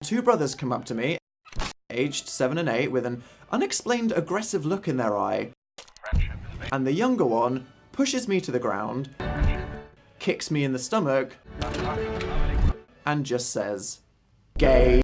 two brothers come up to me, aged 7 and 8, with an unexplained aggressive look in their eye. And the younger one pushes me to the ground, kicks me in the stomach, and just says, "Gay."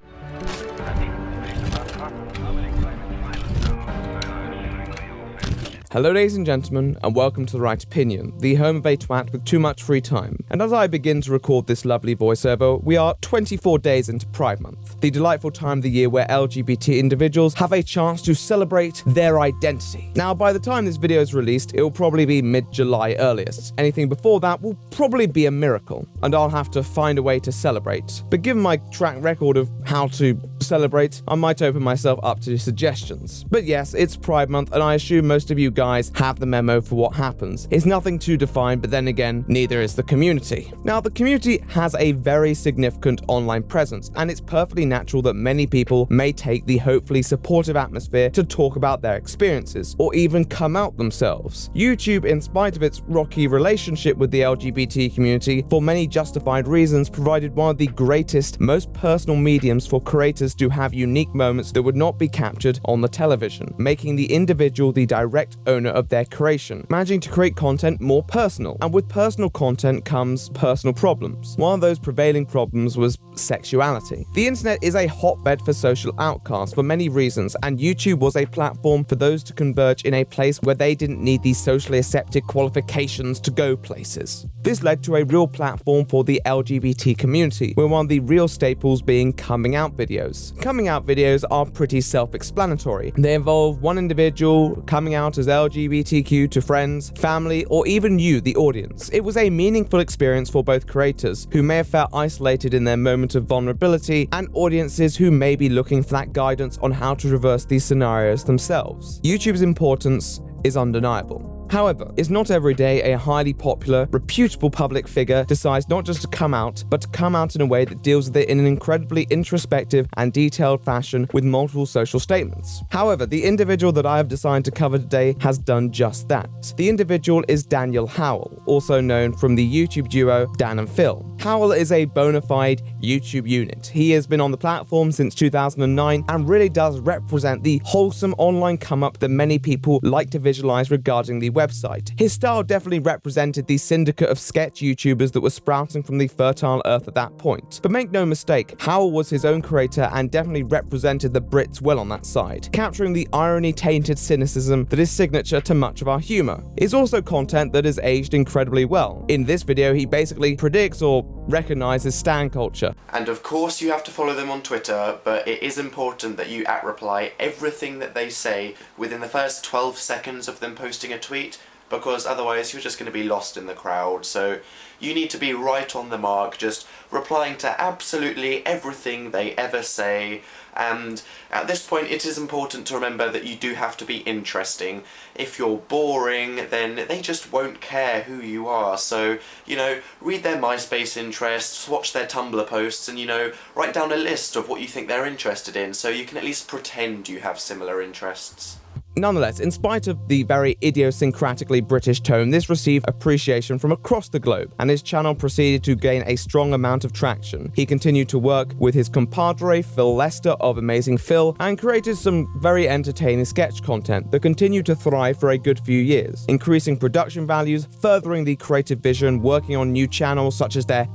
Hello ladies and gentlemen, and welcome to The Right Opinion, the home of a twat with too much free time. And as I begin to record this lovely voiceover, we are 24 days into Pride Month, the delightful time of the year where LGBT individuals have a chance to celebrate their identity. Now, by the time this video is released, it will probably be mid-July earliest. Anything before that will probably be a miracle, and I'll have to find a way to celebrate. But given my track record of how to celebrate, I might open myself up to suggestions. But yes, it's Pride Month, and I assume most of you guys have the memo for what happens. It's nothing too defined, but then again, neither is the community. Now, the community has a very significant online presence, and it's perfectly natural that many people may take the hopefully supportive atmosphere to talk about their experiences, or even come out themselves. YouTube, in spite of its rocky relationship with the LGBT community, for many justified reasons, provided one of the greatest, most personal mediums for creators to have unique moments that would not be captured on the television, making the individual the direct owner of their creation, managing to create content more personal. And with personal content comes personal problems. One of those prevailing problems was sexuality. The internet is a hotbed for social outcasts for many reasons, and YouTube was a platform for those to converge in a place where they didn't need these socially accepted qualifications to go places. This led to a real platform for the LGBT community, with one of the real staples being coming out videos. Coming out videos are pretty self-explanatory. They involve one individual coming out as LGBTQ to friends, family, or even you, the audience. It was a meaningful experience for both creators, who may have felt isolated in their moment of vulnerability, and audiences who may be looking for that guidance on how to reverse these scenarios themselves. YouTube's importance is undeniable. However, it's not every day a highly popular, reputable public figure decides not just to come out, but to come out in a way that deals with it in an incredibly introspective and detailed fashion with multiple social statements. However, the individual that I have decided to cover today has done just that. The individual is Daniel Howell, also known from the YouTube duo Dan and Phil. Howell is a bona fide YouTube unit. He has been on the platform since 2009 and really does represent the wholesome online come-up that many people like to visualize regarding the website. His style definitely represented the syndicate of sketch YouTubers that were sprouting from the fertile earth at that point. But make no mistake, Howell was his own creator and definitely represented the Brits well on that side, capturing the irony-tainted cynicism that is signature to much of our humor. It's also content that has aged incredibly well. In this video, he basically predicts or recognizes stan culture. And of course you have to follow them on Twitter, but it is important that you @reply everything that they say within the first 12 seconds of them posting a tweet, because otherwise you're just going to be lost in the crowd. So you need to be right on the mark, just replying to absolutely everything they ever say. And at this point it is important to remember that you do have to be interesting. If you're boring, then they just won't care who you are. So, you know, read their MySpace interests, watch their Tumblr posts, and, you know, write down a list of what you think they're interested in, so you can at least pretend you have similar interests. Nonetheless, in spite of the very idiosyncratically British tone, this received appreciation from across the globe, and his channel proceeded to gain a strong amount of traction. He continued to work with his compadre Phil Lester of Amazing Phil, and created some very entertaining sketch content that continued to thrive for a good few years, increasing production values, furthering the creative vision, working on new channels such as their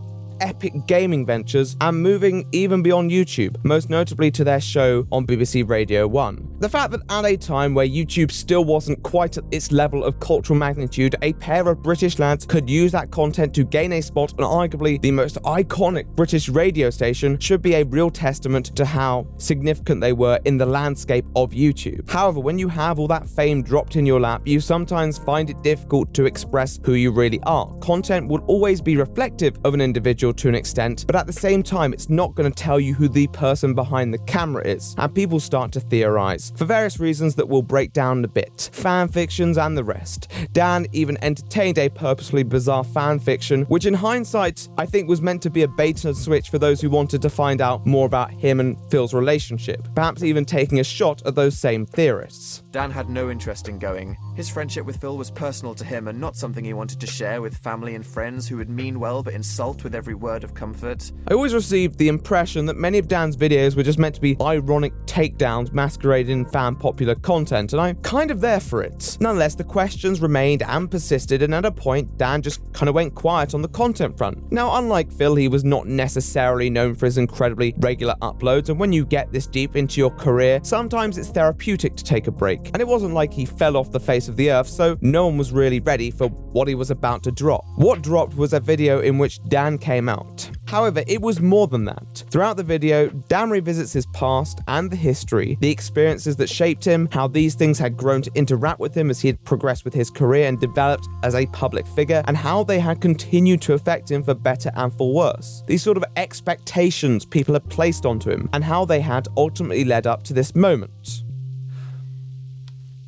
epic gaming ventures, and moving even beyond YouTube, most notably to their show on BBC Radio 1. The fact that at a time where YouTube still wasn't quite at its level of cultural magnitude, a pair of British lads could use that content to gain a spot on arguably the most iconic British radio station should be a real testament to how significant they were in the landscape of YouTube. However, when you have all that fame dropped in your lap, you sometimes find it difficult to express who you really are. Content will always be reflective of an individual to an extent, but at the same time, it's not going to tell you who the person behind the camera is, and people start to theorize for various reasons that we'll break down a bit, fan fictions and the rest. Dan even entertained a purposefully bizarre fan fiction, which in hindsight I think was meant to be a bait and switch for those who wanted to find out more about him and Phil's relationship, perhaps even taking a shot at those same theorists. Dan had no interest in going. His friendship with Phil was personal to him and not something he wanted to share with family and friends who would mean well but insult with every word of comfort. I always received the impression that many of Dan's videos were just meant to be ironic takedowns masquerading in fan popular content, and I'm kind of there for it. Nonetheless, the questions remained and persisted, and at a point, Dan just kind of went quiet on the content front. Now, unlike Phil, he was not necessarily known for his incredibly regular uploads, and when you get this deep into your career, sometimes it's therapeutic to take a break. And it wasn't like he fell off the face of the earth, so no one was really ready for what he was about to drop. What dropped was a video in which Dan came out. However, it was more than that. Throughout the video, Dan revisits his past and the history, the experiences that shaped him, how these things had grown to interact with him as he had progressed with his career and developed as a public figure, and how they had continued to affect him for better and for worse. These sort of expectations people had placed onto him, and how they had ultimately led up to this moment.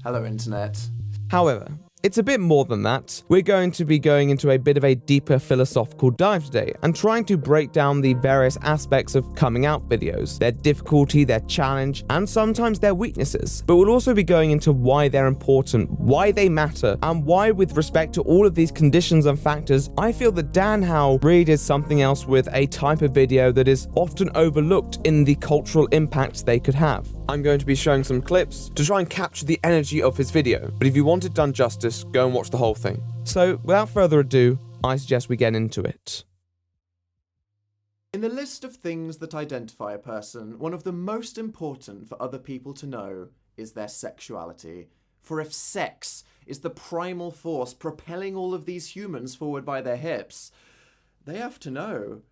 Hello, Internet. However, it's a bit more than that. We're going to be going into a bit of a deeper philosophical dive today and trying to break down the various aspects of coming out videos, their difficulty, their challenge, and sometimes their weaknesses. But we'll also be going into why they're important, why they matter, and why, with respect to all of these conditions and factors, I feel that Dan Howell really did something else with a type of video that is often overlooked in the cultural impact they could have. I'm going to be showing some clips to try and capture the energy of his video, but if you want it done justice, go and watch the whole thing. So, without further ado, I suggest we get into it. In the list of things that identify a person, one of the most important for other people to know is their sexuality. For if sex is the primal force propelling all of these humans forward by their hips, they have to know,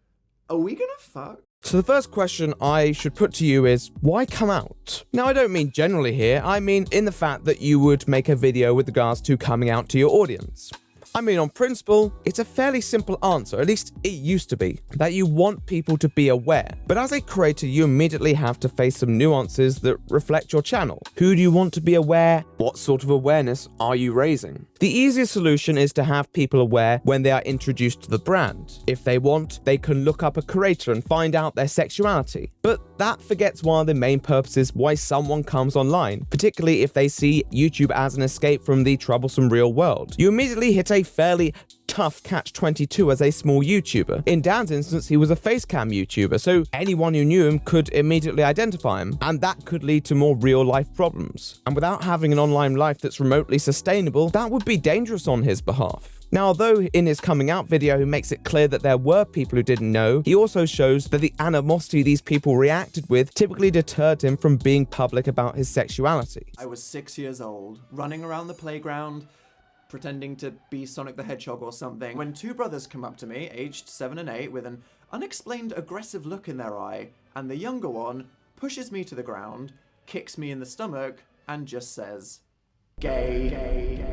are we gonna fuck? So the first question I should put to you is, why come out? Now, I don't mean generally here, I mean in the fact that you would make a video with regards to coming out to your audience. I mean, on principle, it's a fairly simple answer, at least it used to be, that you want people to be aware. But as a creator, you immediately have to face some nuances that reflect your channel. Who do you want to be aware? What sort of awareness are you raising? The easiest solution is to have people aware when they are introduced to the brand. If they want, they can look up a creator and find out their sexuality. But that forgets one of the main purposes why someone comes online, particularly if they see YouTube as an escape from the troublesome real world. You immediately hit a fairly tough catch-22 as a small YouTuber. In Dan's instance, he was a facecam YouTuber, so anyone who knew him could immediately identify him, and that could lead to more real-life problems. And without having an online life that's remotely sustainable, that would be dangerous on his behalf. Now, although in his coming out video he makes it clear that there were people who didn't know, he also shows that the animosity these people reacted with typically deterred him from being public about his sexuality. I was 6 years old, running around the playground, pretending to be Sonic the Hedgehog or something, when two brothers come up to me, aged 7 and 8, with an unexplained aggressive look in their eye, and the younger one pushes me to the ground, kicks me in the stomach, and just says, "Gay."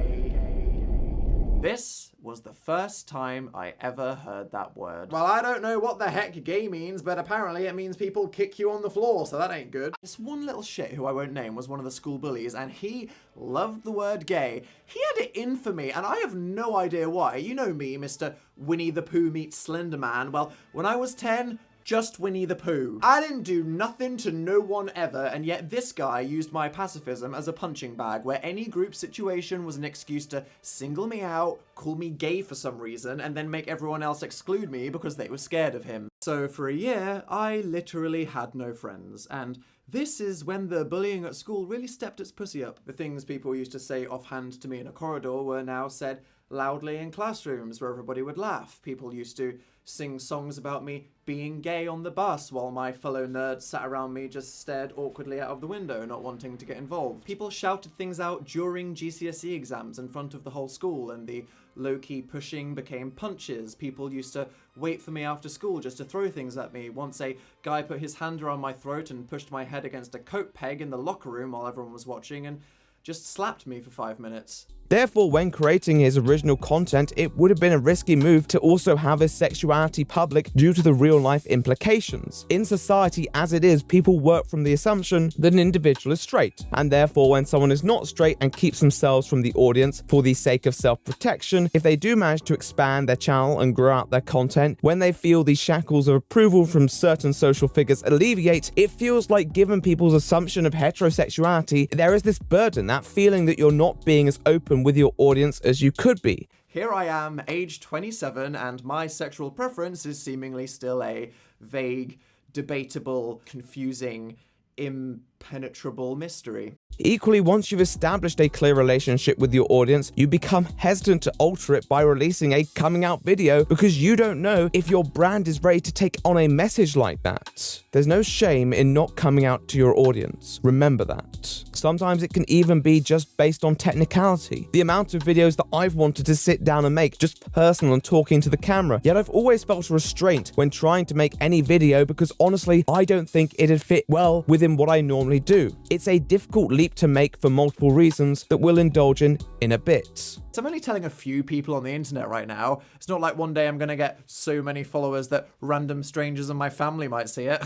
This was the first time I ever heard that word. Well, I don't know what the heck gay means, but apparently it means people kick you on the floor, so that ain't good. This one little shit who I won't name was one of the school bullies, and he loved the word gay. He had it in for me, and I have no idea why. You know me, Mr. Winnie the Pooh meets Slender Man. Well, when I was 10, just Winnie the Pooh. I didn't do nothing to no one ever, and yet this guy used my pacifism as a punching bag, where any group situation was an excuse to single me out, call me gay for some reason, and then make everyone else exclude me because they were scared of him. So for a year, I literally had no friends, and this is when the bullying at school really stepped its pussy up. The things people used to say offhand to me in a corridor were now said loudly in classrooms where everybody would laugh. People used to sing songs about me being gay on the bus while my fellow nerds sat around me just stared awkwardly out of the window, not wanting to get involved. People shouted things out during GCSE exams in front of the whole school, and the low-key pushing became punches. People used to wait for me after school just to throw things at me. Once a guy put his hand around my throat and pushed my head against a coat peg in the locker room while everyone was watching and just slapped me for 5 minutes. Therefore, when creating his original content, it would have been a risky move to also have his sexuality public due to the real-life implications. In society as it is, people work from the assumption that an individual is straight, and therefore when someone is not straight and keeps themselves from the audience for the sake of self-protection, if they do manage to expand their channel and grow out their content, when they feel the shackles of approval from certain social figures alleviate, it feels like given people's assumption of heterosexuality, there is this burden that that feeling that you're not being as open with your audience as you could be. Here I am, age 27, and my sexual preference is seemingly still a vague, debatable, confusing, impenetrable mystery. Equally, once you've established a clear relationship with your audience, you become hesitant to alter it by releasing a coming out video because you don't know if your brand is ready to take on a message like that. There's no shame in not coming out to your audience. Remember that. Sometimes it can even be just based on technicality. The amount of videos that I've wanted to sit down and make just personal and talking to the camera, yet I've always felt a restraint when trying to make any video because honestly, I don't think it'd fit well within what I normally do. It's a difficult leap to make for multiple reasons that we'll indulge in a bit. So I'm only telling a few people on the internet right now. It's not like one day I'm going to get so many followers that random strangers in my family might see it.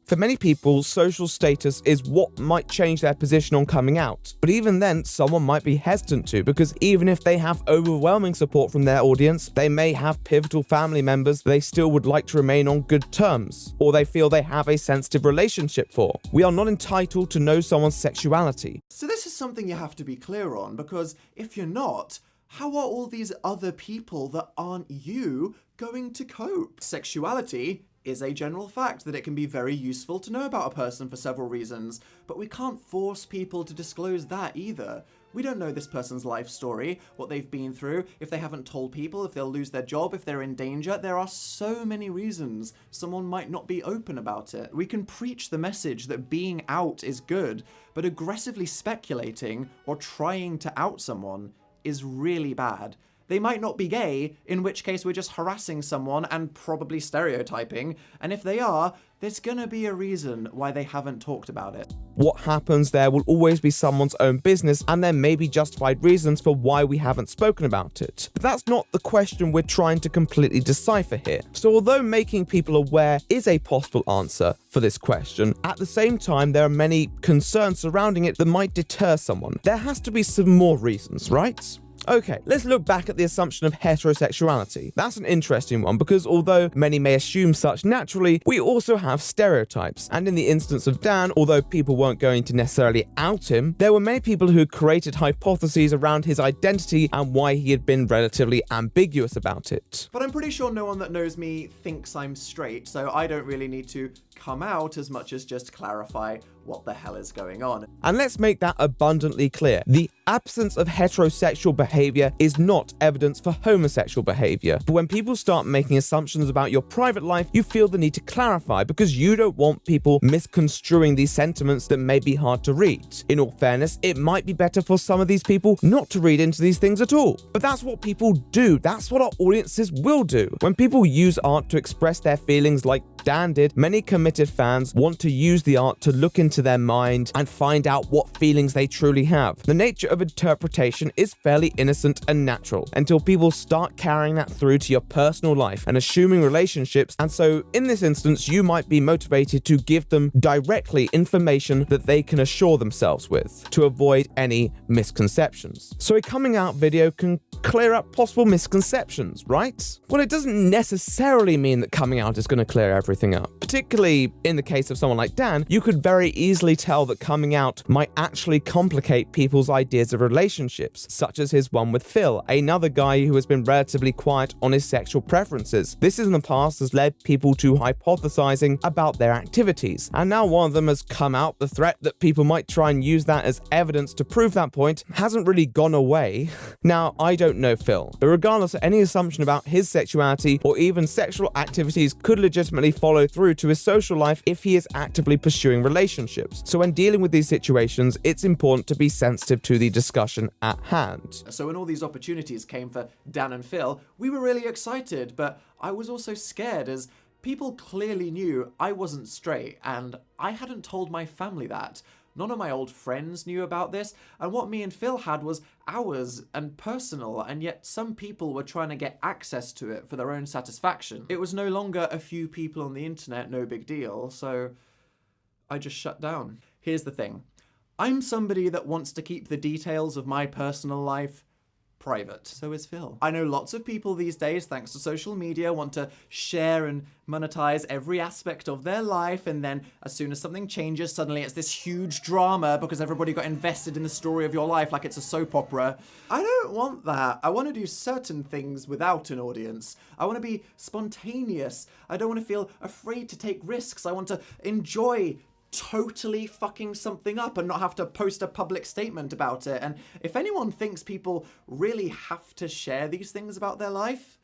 For many people, social status is what might change their position on coming out. But even then, someone might be hesitant to, because even if they have overwhelming support from their audience, they may have pivotal family members they still would like to remain on good terms, or they feel they have a sensitive relationship for. We are not entitled to know someone's sexuality. So this is something you have to be clear on, because if you're not, how are all these other people that aren't you going to cope? Sexuality is a general fact that it can be very useful to know about a person for several reasons, but we can't force people to disclose that either. We don't know this person's life story, what they've been through, if they haven't told people, if they'll lose their job, if they're in danger. There are so many reasons someone might not be open about it. We can preach the message that being out is good, but aggressively speculating or trying to out someone is really bad. They might not be gay, in which case we're just harassing someone and probably stereotyping, and if they are, there's gonna be a reason why they haven't talked about it. What happens there will always be someone's own business, and there may be justified reasons for why we haven't spoken about it. But that's not the question we're trying to completely decipher here. So although making people aware is a possible answer for this question, at the same time there are many concerns surrounding it that might deter someone. There has to be some more reasons, right? Okay, let's look back at the assumption of heterosexuality. That's an interesting one because although many may assume such naturally, we also have stereotypes. And in the instance of Dan, although people weren't going to necessarily out him, there were many people who created hypotheses around his identity and why he had been relatively ambiguous about it. But I'm pretty sure no one that knows me thinks I'm straight, so I don't really need to come out as much as just clarify what the hell is going on. And let's make that abundantly clear. The absence of heterosexual behavior is not evidence for homosexual behavior. But when people start making assumptions about your private life, you feel the need to clarify because you don't want people misconstruing these sentiments that may be hard to read. In all fairness, it might be better for some of these people not to read into these things at all. But that's what people do. That's what our audiences will do. When people use art to express their feelings like Dan did, many committed fans want to use the art to look into their mind and find out what feelings they truly have. The nature of interpretation is fairly innocent and natural until people start carrying that through to your personal life and assuming relationships, and so in this instance you might be motivated to give them directly information that they can assure themselves with to avoid any misconceptions. So a coming out video can clear up possible misconceptions, right? Well, it doesn't necessarily mean that coming out is going to clear everything up. Particularly in the case of someone like Dan, you could very easily tell that coming out might actually complicate people's ideas of relationships, such as his one with Phil, another guy who has been relatively quiet on his sexual preferences. This in the past has led people to hypothesizing about their activities, and now one of them has come out. The threat that people might try and use that as evidence to prove that point hasn't really gone away. Now, I don't know Phil, but regardless of any assumption about his sexuality or even sexual activities could legitimately follow through to his social life if he is actively pursuing relationships. So when dealing with these situations, it's important to be sensitive to the discussion at hand. So when all these opportunities came for Dan and Phil, we were really excited, but I was also scared as people clearly knew I wasn't straight and I hadn't told my family that. None of my old friends knew about this, and what me and Phil had was ours and personal, and yet some people were trying to get access to it for their own satisfaction. It was no longer a few people on the internet, no big deal, so I just shut down. Here's the thing. I'm somebody that wants to keep the details of my personal life private. So is Phil. I know lots of people these days, thanks to social media, want to share and monetize every aspect of their life, and then as soon as something changes, suddenly it's this huge drama because everybody got invested in the story of your life like it's a soap opera. I don't want that. I want to do certain things without an audience. I want to be spontaneous. I don't want to feel afraid to take risks. I want to enjoy totally fucking something up and not have to post a public statement about it. And if anyone thinks people really have to share these things about their life,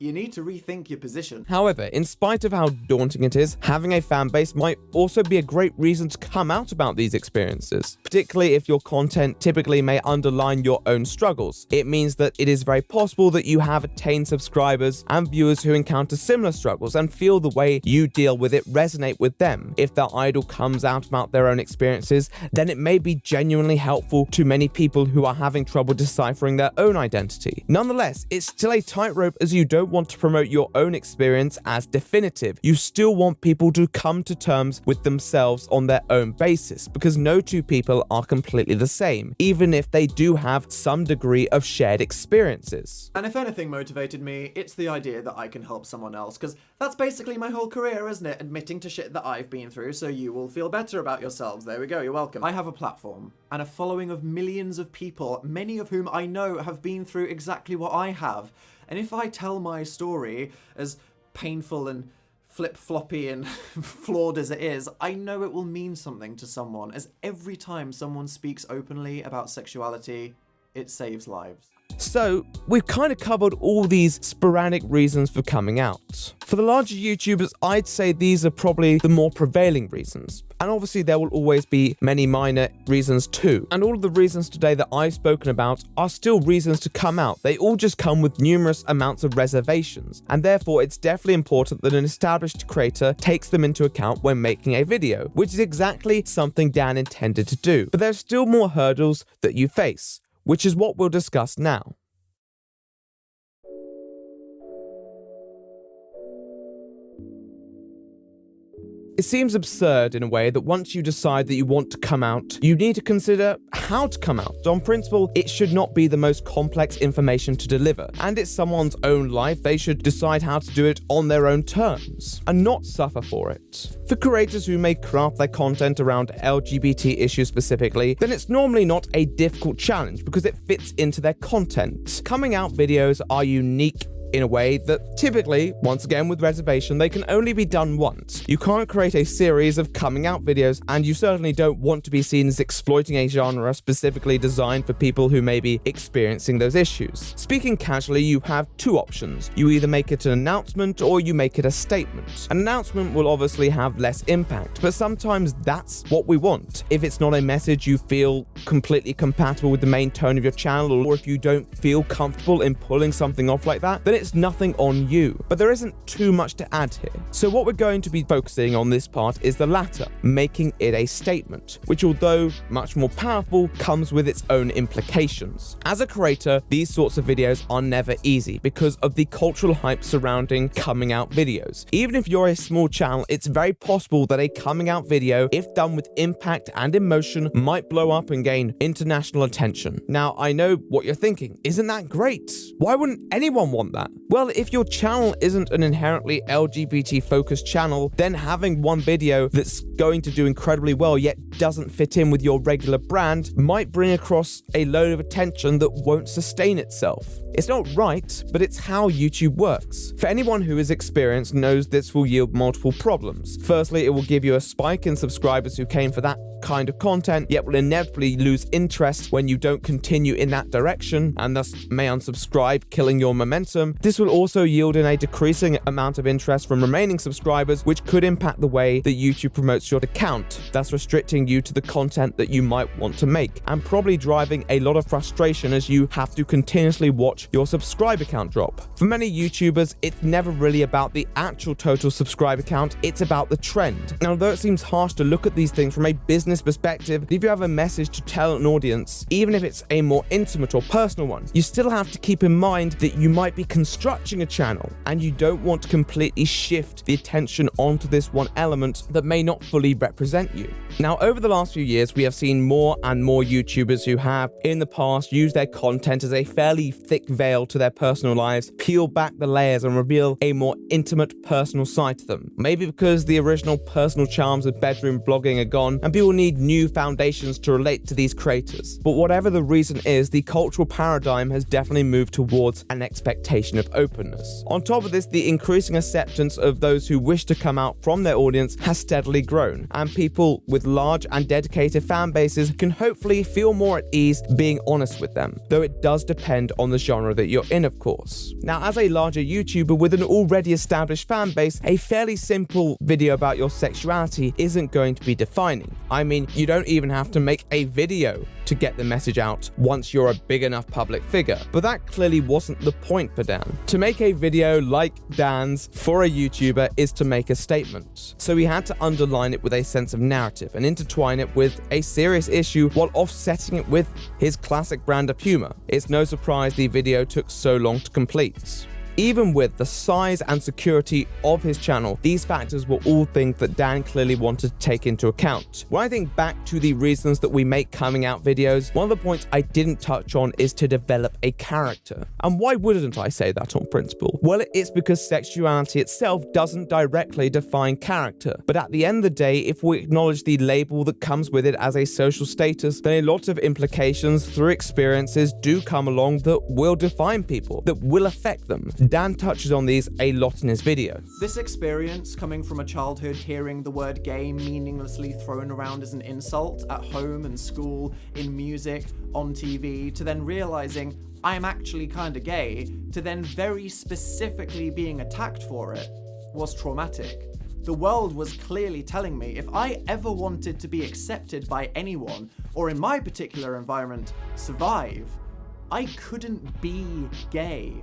you need to rethink your position. However, in spite of how daunting it is, having a fan base might also be a great reason to come out about these experiences, particularly if your content typically may underline your own struggles. It means that it is very possible that you have attained subscribers and viewers who encounter similar struggles and feel the way you deal with it resonate with them. If their idol comes out about their own experiences, then it may be genuinely helpful to many people who are having trouble deciphering their own identity. Nonetheless, it's still a tightrope, as you don't want to promote your own experience as definitive. You still want people to come to terms with themselves on their own basis, because no two people are completely the same, even if they do have some degree of shared experiences. And if anything motivated me, it's the idea that I can help someone else, because that's basically my whole career, isn't it? Admitting to shit that I've been through so you will feel better about yourselves. There we go, you're welcome. I have a platform and a following of millions of people, many of whom I know have been through exactly what I have. And if I tell my story, as painful and flip-floppy and flawed as it is, I know it will mean something to someone, as every time someone speaks openly about sexuality, it saves lives. So, we've kind of covered all these sporadic reasons for coming out. For the larger YouTubers, I'd say these are probably the more prevailing reasons. And obviously there will always be many minor reasons too. And all of the reasons today that I've spoken about are still reasons to come out. They all just come with numerous amounts of reservations. And therefore it's definitely important that an established creator takes them into account when making a video, which is exactly something Dan intended to do. But there's still more hurdles that you face, which is what we'll discuss now. It seems absurd in a way that once you decide that you want to come out, you need to consider how to come out. On principle, it should not be the most complex information to deliver, and it's someone's own life. They should decide how to do it on their own terms, and not suffer for it. For creators who may craft their content around LGBT issues specifically, then it's normally not a difficult challenge because it fits into their content. Coming out videos are unique in a way that typically, once again with reservation, they can only be done once. You can't create a series of coming out videos, and you certainly don't want to be seen as exploiting a genre specifically designed for people who may be experiencing those issues. Speaking casually, you have two options. You either make it an announcement or you make it a statement. An announcement will obviously have less impact, but sometimes that's what we want. If it's not a message you feel completely compatible with the main tone of your channel, or if you don't feel comfortable in pulling something off like that, then it's nothing on you. But there isn't too much to add here. So what we're going to be focusing on this part is the latter, making it a statement, which although much more powerful, comes with its own implications. As a creator, these sorts of videos are never easy because of the cultural hype surrounding coming out videos. Even if you're a small channel, it's very possible that a coming out video, if done with impact and emotion, might blow up and gain international attention. Now, I know what you're thinking. Isn't that great? Why wouldn't anyone want that? Well, if your channel isn't an inherently LGBT focused channel, then having one video that's going to do incredibly well yet doesn't fit in with your regular brand might bring across a load of attention that won't sustain itself. It's not right, but it's how YouTube works. For anyone who is experienced knows this will yield multiple problems. Firstly, it will give you a spike in subscribers who came for that kind of content, yet will inevitably lose interest when you don't continue in that direction, and thus may unsubscribe, killing your momentum. This will also yield in a decreasing amount of interest from remaining subscribers, which could impact the way that YouTube promotes your account, thus restricting you to the content that you might want to make, and probably driving a lot of frustration as you have to continuously watch your subscriber count drop. For many YouTubers, it's never really about the actual total subscriber count, it's about the trend. Now, although it seems harsh to look at these things from a business perspective, if you have a message to tell an audience, even if it's a more intimate or personal one, you still have to keep in mind that you might be constructing a channel and you don't want to completely shift the attention onto this one element that may not fully fully represent you. Now, over the last few years, we have seen more and more YouTubers who have, in the past, used their content as a fairly thick veil to their personal lives, peel back the layers and reveal a more intimate personal side to them. Maybe because the original personal charms of bedroom blogging are gone and people need new foundations to relate to these creators. But whatever the reason is, the cultural paradigm has definitely moved towards an expectation of openness. On top of this, the increasing acceptance of those who wish to come out from their audience has steadily grown, and people with large and dedicated fan bases can hopefully feel more at ease being honest with them, though it does depend on the genre that you're in, of course. Now, as a larger YouTuber with an already established fan base, a fairly simple video about your sexuality isn't going to be defining. I mean, you don't even have to make a video to get the message out once you're a big enough public figure. But that clearly wasn't the point for Dan. To make a video like Dan's for a YouTuber is to make a statement. So he had to underline it with a sense of narrative and intertwine it with a serious issue while offsetting it with his classic brand of humor. It's no surprise the video took so long to complete. Even with the size and security of his channel, these factors were all things that Dan clearly wanted to take into account. When I think back to the reasons that we make coming out videos, one of the points I didn't touch on is to develop a character. And why wouldn't I say that on principle? Well, it's because sexuality itself doesn't directly define character. But at the end of the day, if we acknowledge the label that comes with it as a social status, then a lot of implications through experiences do come along that will define people, that will affect them. Dan touches on these a lot in his video. This experience, coming from a childhood hearing the word gay meaninglessly thrown around as an insult at home and school, in music, on TV, to then realizing I'm actually kinda gay, to then very specifically being attacked for it, was traumatic. The world was clearly telling me if I ever wanted to be accepted by anyone, or in my particular environment, survive, I couldn't be gay.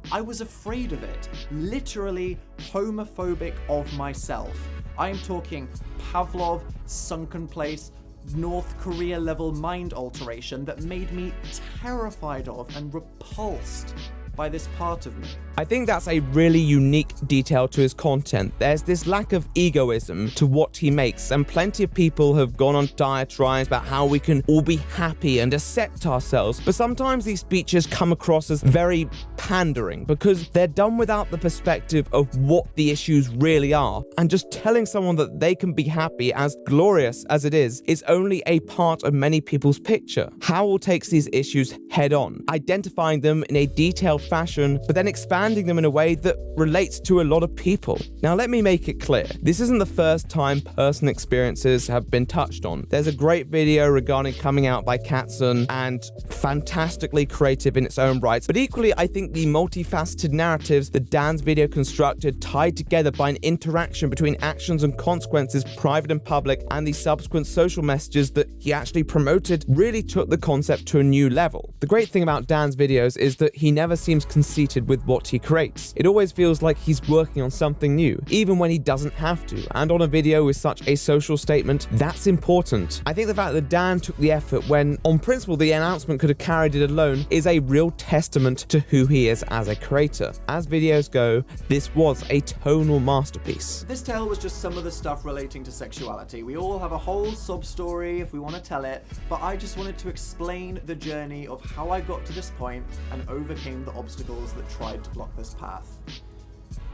I was afraid of it, literally homophobic of myself. I am talking Pavlov, sunken place, North Korea level mind alteration that made me terrified of and repulsed by this part of me. I think that's a really unique detail to his content. There's this lack of egoism to what he makes, and plenty of people have gone on diatribes about how we can all be happy and accept ourselves, but sometimes these speeches come across as very pandering because they're done without the perspective of what the issues really are, and just telling someone that they can be happy, as glorious as it is only a part of many people's picture. Howell takes these issues head on, identifying them in a detailed fashion, but then expanding them in a way that relates to a lot of people. Now, let me make it clear, this isn't the first time personal experiences have been touched on. There's a great video regarding coming out by Katzen, and fantastically creative in its own rights, but equally I think the multifaceted narratives that Dan's video constructed, tied together by an interaction between actions and consequences, private and public, and the subsequent social messages that he actually promoted, really took the concept to a new level. The great thing about Dan's videos is that he never seems conceited with what he creates. It always feels like he's working on something new, even when he doesn't have to, and on a video with such a social statement, that's important. I think the fact that Dan took the effort when, on principle, the announcement could have carried it alone is a real testament to who he is as a creator. As videos go, this was a tonal masterpiece. This tale was just some of the stuff relating to sexuality. We all have a whole sub-story if we want to tell it, but I just wanted to explain the journey of how I got to this point and overcame the obstacles that tried to block this path.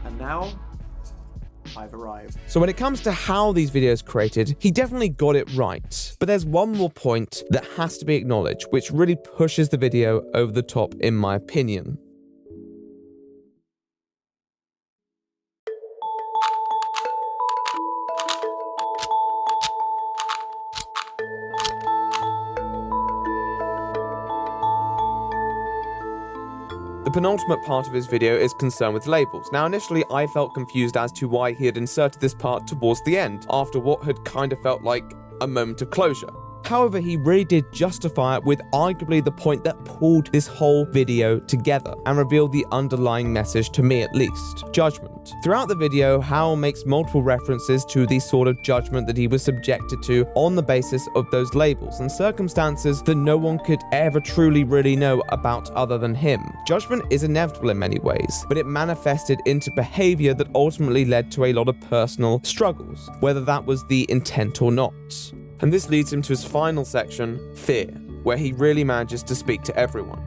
And now, I've arrived. So when it comes to how these videos created, he definitely got it right. But there's one more point that has to be acknowledged, which really pushes the video over the top in my opinion. The penultimate part of his video is concerned with labels. Now, initially I felt confused as to why he had inserted this part towards the end, after what had kind of felt like a moment of closure. However, he really did justify it with arguably the point that pulled this whole video together and revealed the underlying message, to me at least: judgment. Throughout the video, Howell makes multiple references to the sort of judgment that he was subjected to on the basis of those labels and circumstances that no one could ever truly really know about other than him. Judgment is inevitable in many ways, but it manifested into behavior that ultimately led to a lot of personal struggles, whether that was the intent or not. And this leads him to his final section, fear, where he really manages to speak to everyone.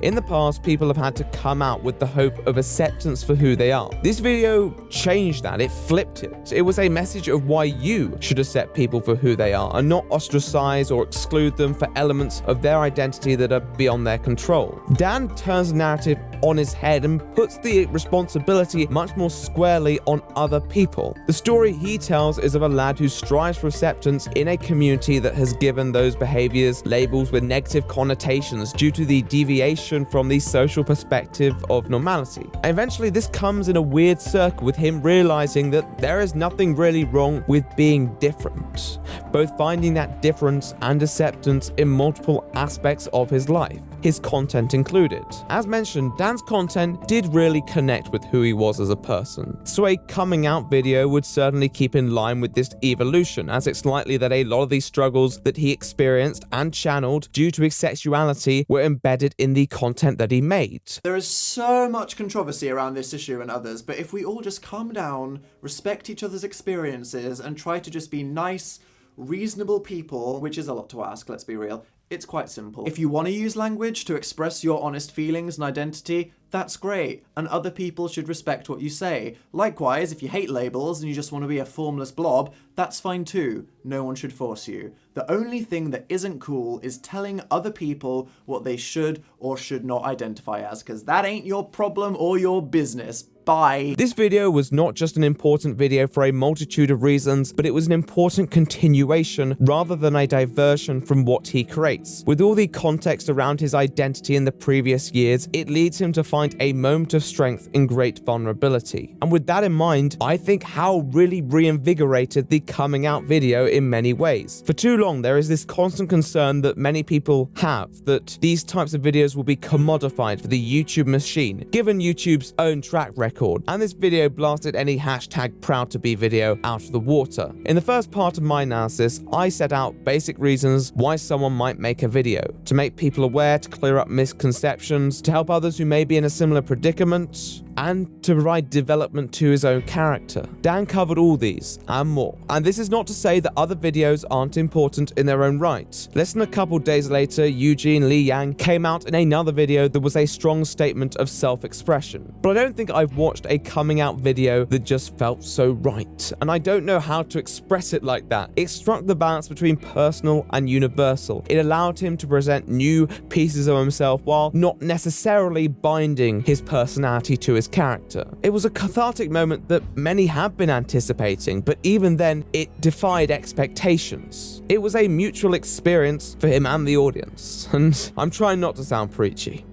In the past, people have had to come out with the hope of acceptance for who they are. This video changed that, it flipped it. It was a message of why you should accept people for who they are and not ostracize or exclude them for elements of their identity that are beyond their control. Dan turns the narrative on his head and puts the responsibility much more squarely on other people. The story he tells is of a lad who strives for acceptance in a community that has given those behaviors labels with negative connotations due to the deviation from the social perspective of normality. And eventually this comes in a weird circle with him realizing that there is nothing really wrong with being different, both finding that difference and acceptance in multiple aspects of his life, his content included. As mentioned, Dan's content did really connect with who he was as a person, so a coming out video would certainly keep in line with this evolution, as it's likely that a lot of these struggles that he experienced and channeled due to his sexuality were embedded in the content that he made. There is so much controversy around this issue and others, but if we all just calm down, respect each other's experiences, and try to just be nice, reasonable people, which is a lot to ask, let's be real, it's quite simple. If you want to use language to express your honest feelings and identity, that's great, and other people should respect what you say. Likewise, if you hate labels and you just want to be a formless blob, that's fine too. No one should force you. The only thing that isn't cool is telling other people what they should or should not identify as, because that ain't your problem or your business. Bye. This video was not just an important video for a multitude of reasons, but it was an important continuation rather than a diversion from what he creates. With all the context around his identity in the previous years, it leads him to find a moment of strength in great vulnerability. And with that in mind, I think Howell really reinvigorated the coming out video in many ways. For too long, there is this constant concern that many people have that these types of videos will be commodified for the YouTube machine, given YouTube's own track record. And this video blasted any hashtag proud to be video out of the water. In the first part of my analysis, I set out basic reasons why someone might make a video: to make people aware, to clear up misconceptions, to help others who may be in a similar predicament, and to provide development to his own character. Dan covered all these and more. And this is not to say that other videos aren't important in their own right. Less than a couple days later, Eugene Lee Yang came out in another video that was a strong statement of self-expression. But I don't think I've watched a coming out video that just felt so right. And I don't know how to express it like that. It struck the balance between personal and universal. It allowed him to present new pieces of himself while not necessarily binding his personality to his character. It was a cathartic moment that many have been anticipating, but even then, it defied expectations. It was a mutual experience for him and the audience, and I'm trying not to sound preachy.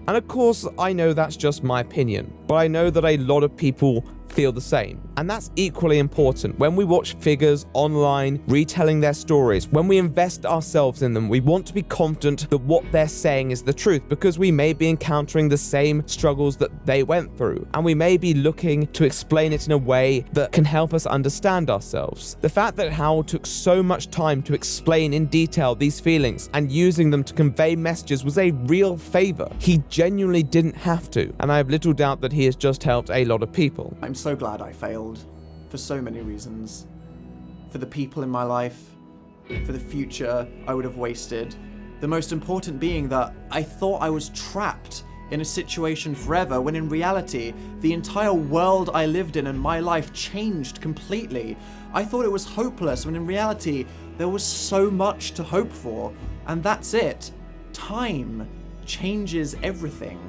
And of course, I know that's just my opinion, but I know that a lot of people feel the same. And that's equally important. When we watch figures online retelling their stories, when we invest ourselves in them, we want to be confident that what they're saying is the truth, because we may be encountering the same struggles that they went through, and we may be looking to explain it in a way that can help us understand ourselves. The fact that Howell took so much time to explain in detail these feelings and using them to convey messages was a real favor. He genuinely didn't have to, and I have little doubt that he has just helped a lot of people. I'm so glad I failed. For so many reasons. For the people in my life, for the future I would have wasted. The most important being that I thought I was trapped in a situation forever, when in reality, the entire world I lived in and my life changed completely. I thought it was hopeless, when in reality, there was so much to hope for. And that's it. Time changes everything.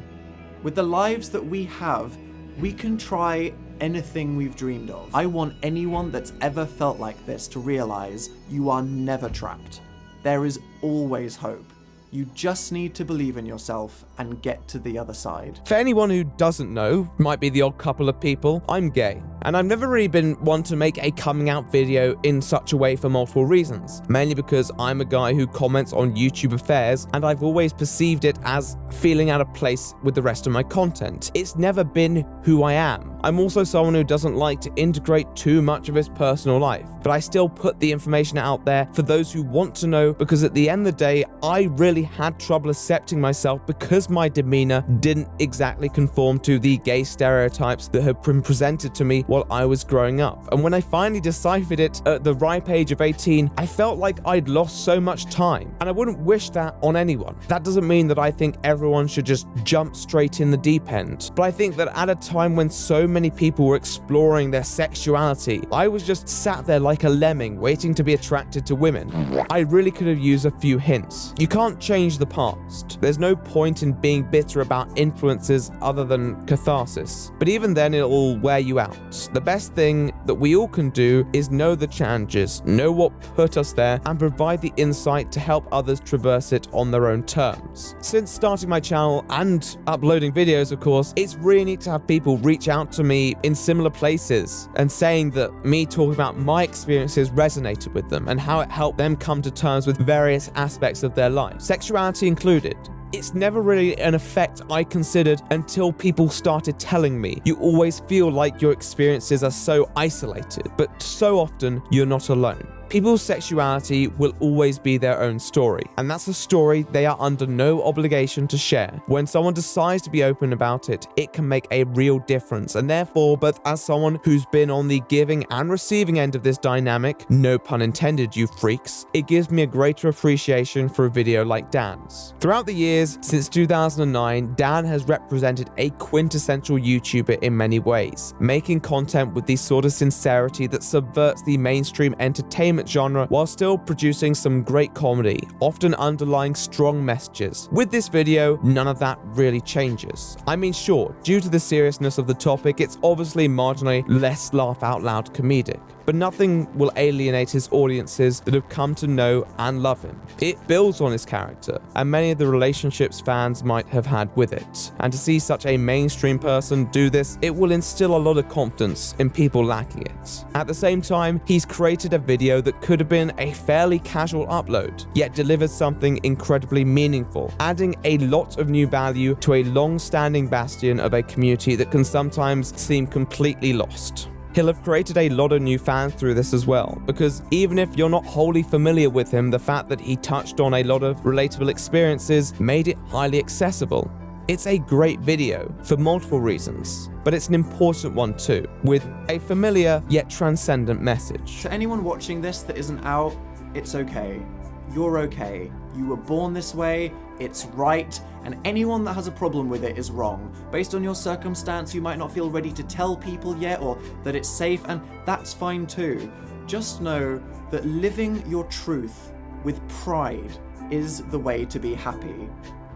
With the lives that we have, we can try anything we've dreamed of. I want anyone that's ever felt like this to realize you are never trapped. There is always hope. You just need to believe in yourself and get to the other side. For anyone who doesn't know, might be the odd couple of people, I'm gay. And I've never really been one to make a coming out video in such a way for multiple reasons. Mainly because I'm a guy who comments on YouTube affairs, and I've always perceived it as feeling out of place with the rest of my content. It's never been who I am. I'm also someone who doesn't like to integrate too much of his personal life, but I still put the information out there for those who want to know, because at the end of the day, I really had trouble accepting myself because my demeanor didn't exactly conform to the gay stereotypes that had been presented to me while I was growing up. And when I finally deciphered it at the ripe age of 18, I felt like I'd lost so much time, and I wouldn't wish that on anyone. That doesn't mean that I think everyone should just jump straight in the deep end, but I think that at a time when so many people were exploring their sexuality, I was just sat there like a lemming waiting to be attracted to women. I really could have used a few hints. You can't change the past. There's no point in being bitter about influences other than catharsis. But even then, it'll wear you out. The best thing that we all can do is know the challenges, know what put us there, and provide the insight to help others traverse it on their own terms. Since starting my channel and uploading videos, of course, it's really neat to have people reach out to me in similar places and saying that me talking about my experiences resonated with them and how it helped them come to terms with various aspects of their life, sexuality included. It's never really an effect I considered until people started telling me. You always feel like your experiences are so isolated, but so often you're not alone. People's sexuality will always be their own story, and that's a story they are under no obligation to share. When someone decides to be open about it, it can make a real difference, and therefore, both as someone who's been on the giving and receiving end of this dynamic, no pun intended, you freaks, it gives me a greater appreciation for a video like Dan's. Throughout the years, since 2009, Dan has represented a quintessential YouTuber in many ways, making content with the sort of sincerity that subverts the mainstream entertainment genre while still producing some great comedy, often underlying strong messages. With this video, none of that really changes. I mean, sure, due to the seriousness of the topic, it's obviously marginally less laugh out loud comedic, but nothing will alienate his audiences that have come to know and love him. It builds on his character and many of the relationships fans might have had with it. And to see such a mainstream person do this, it will instill a lot of confidence in people lacking it. At the same time, he's created a video that could have been a fairly casual upload, yet delivered something incredibly meaningful, adding a lot of new value to a long-standing bastion of a community that can sometimes seem completely lost. He'll have created a lot of new fans through this as well, because even if you're not wholly familiar with him, the fact that he touched on a lot of relatable experiences made it highly accessible. It's a great video for multiple reasons, but it's an important one too, with a familiar yet transcendent message. To anyone watching this that isn't out, it's okay. You're okay. You were born this way, it's right, and anyone that has a problem with it is wrong. Based on your circumstance, you might not feel ready to tell people yet, or that it's safe, and that's fine too. Just know that living your truth with pride is the way to be happy.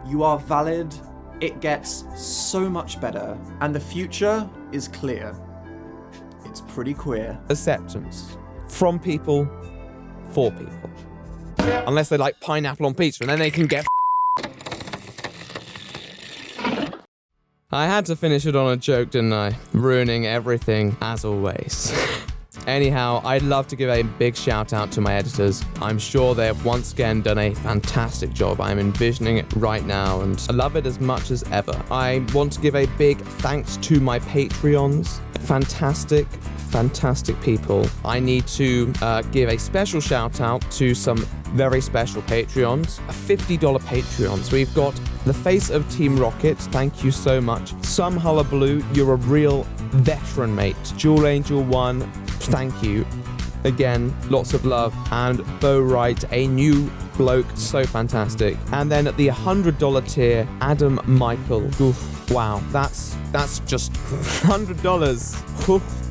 You are valid, it gets so much better, and the future is clear. It's pretty queer. Acceptance. From people, for people. Unless they like pineapple on pizza, and then they can get I had to finish it on a joke, didn't I? Ruining everything, as always. Anyhow, I'd love to give a big shout out to my editors. I'm sure they have once again done a fantastic job. I'm envisioning it right now and I love it as much as ever. I want to give a big thanks to my Patreons. Fantastic people. I need to give a special shout out to some very special Patreons. $50 Patreons. We've got the face of Team Rocket, thank you so much. Some Hullabaloo, you're a real veteran, mate. Jewel Angel 1, thank you. Again, lots of love. And Bo Wright, a new bloke, so fantastic. And then at the $100 tier, Adam Michael. Oof, wow, that's just $100. Oof.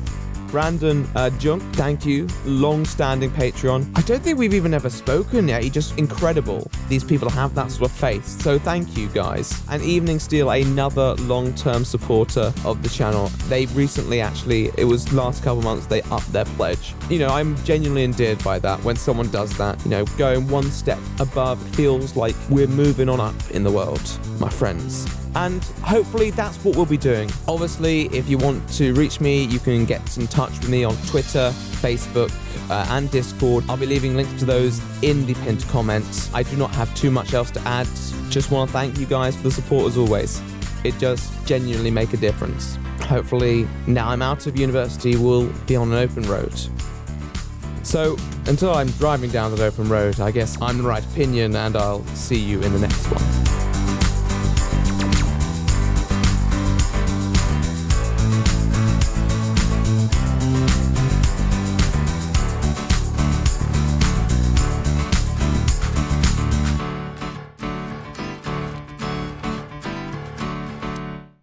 Brandon Junk, thank you. Long-standing Patreon. I don't think we've even ever spoken yet. He's just incredible. These people have that sort of faith. So thank you, guys. And Evening Steel, another long-term supporter of the channel. They recently, actually, it was last couple months, they upped their pledge. You know, I'm genuinely endeared by that when someone does that. You know, going one step above feels like we're moving on up in the world, my friends. And hopefully that's what we'll be doing. Obviously, if you want to reach me, you can get in touch with me on Twitter, Facebook, and Discord. I'll be leaving links to those in the pinned comments. I do not have too much else to add. Just want to thank you guys for the support as always. It does genuinely make a difference. Hopefully, now I'm out of university, we'll be on an open road. So, until I'm driving down that open road, I guess I'm the right opinion, and I'll see you in the next one.